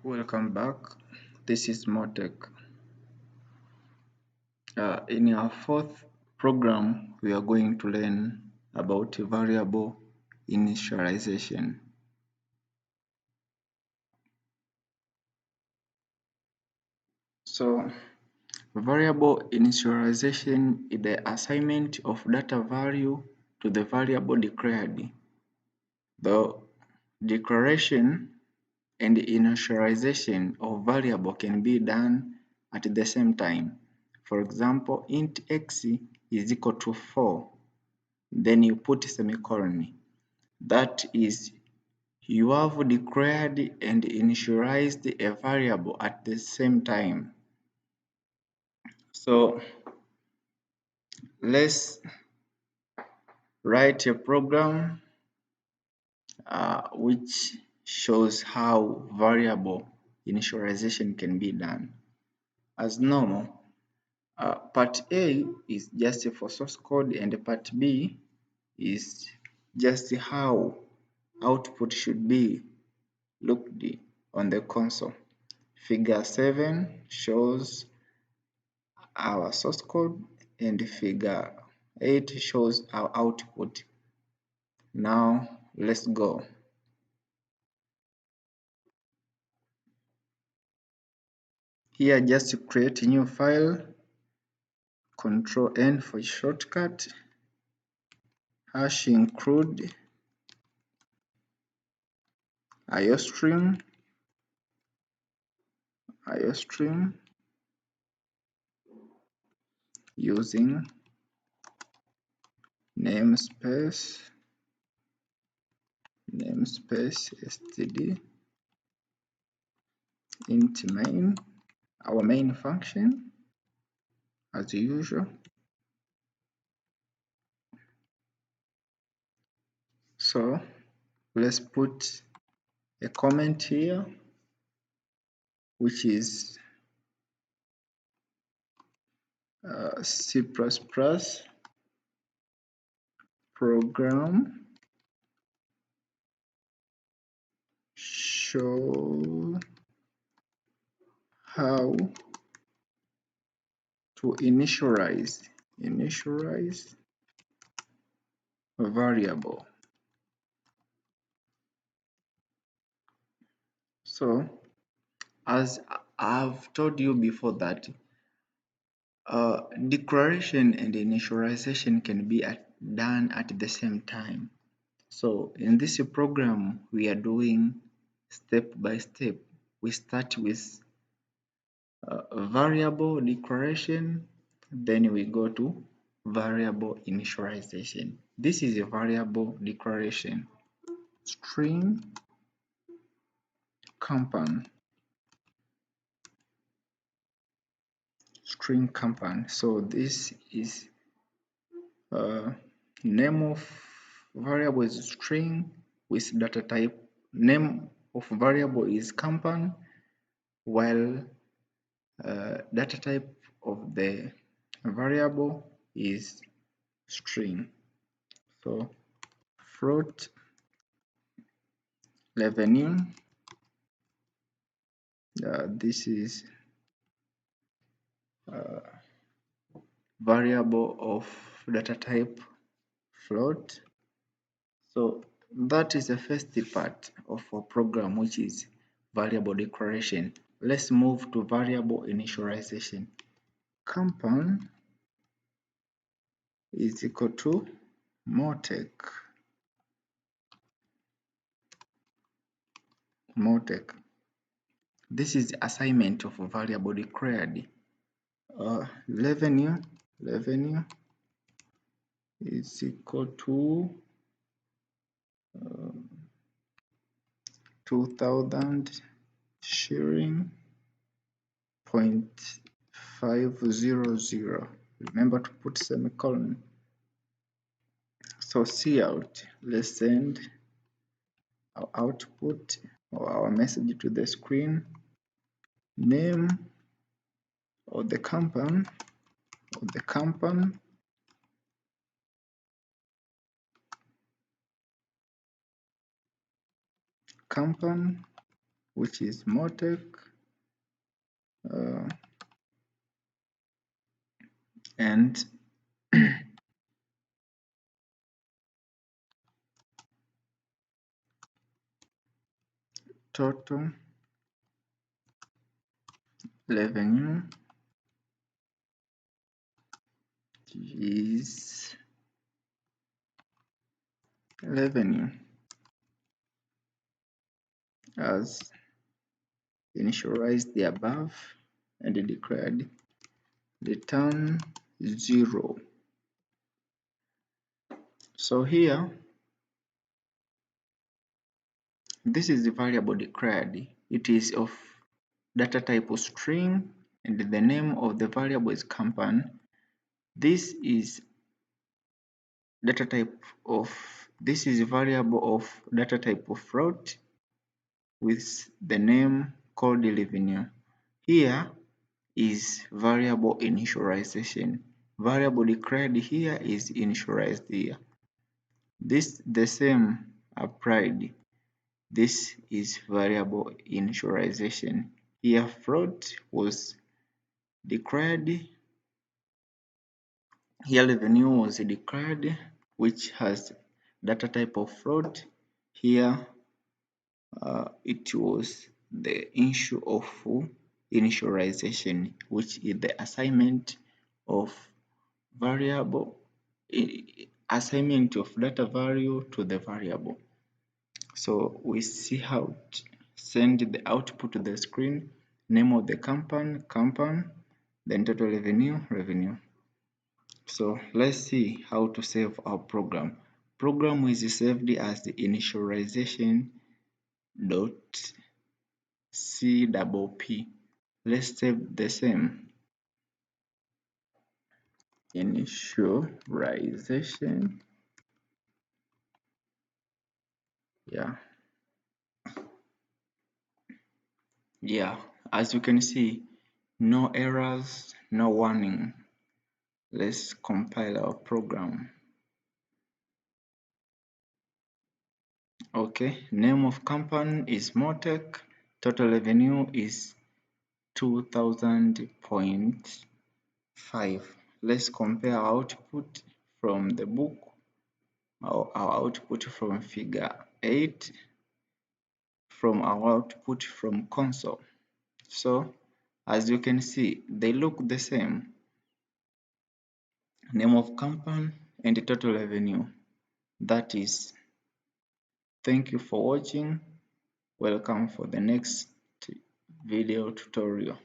Welcome back. This is MoTech. In our fourth program, we are going to learn about variable initialization. So, variable initialization is the assignment of data value to the variable declared. The declaration and initialization of variable can be done at the same time. For example, int x is equal to 4, then you put semicolon. That is, you have declared and initialized a variable at the same time. So let's write a program which shows how variable initialization can be done. As normal, part A is just for source code and part B is just how output should be looked on the console. Figure 7 shows our source code and figure 8 shows our output. Now let's go. Here just create a new file, Control N for shortcut, #include iostream using namespace std int main, our main function as usual. So let's put a comment here, which is C++ program show how to initialize a variable. So as I've told you before that declaration and initialization can be done at the same time. So in this program, we are doing step by step. We start with variable declaration, then we go to variable initialization. This is a variable declaration. String compound. So this is name of variable is string with data type. Name of variable is compound, while data type of the variable is string. So float revenue, this is variable of data type float. So that is the first part of our program, which is variable declaration. Let's move to variable initialization. Compound is equal to MoTech. This is assignment of a variable declared. Revenue is equal to 2000 shilling 0.500. Remember to put semicolon. So cout, let's send our output or our message to the screen. Name of the compound which is MoTech, and total revenue is revenue as initialized the above and declared return 0. So here, this is the variable declared. It is of data type of string and the name of the variable is company. This is data type of this is a variable of data type of float with the name called revenue. Here is variable initialization. Variable declared here is initialized here. This the same applied. This is variable initialization. Here float was declared. Here revenue was declared, which has data type of float. Here it was the issue of initialization, which is the assignment of variable assignment of data value to the variable. So we see how to send the output to the screen, name of the company, then total revenue. So let's see how to save our program. Program is saved as the initialization dot CPP. Let's save the same. Initialization. Yeah. Yeah. As you can see, no errors, no warning. Let's compile our program. Okay. Name of company is MoTech. Total revenue is 2000.5. Let's compare our output from the book, our output from figure 8, from our output from console. So as you can see, they look the same. Name of company and the total revenue. That is. Thank you for watching. Welcome for the next video tutorial.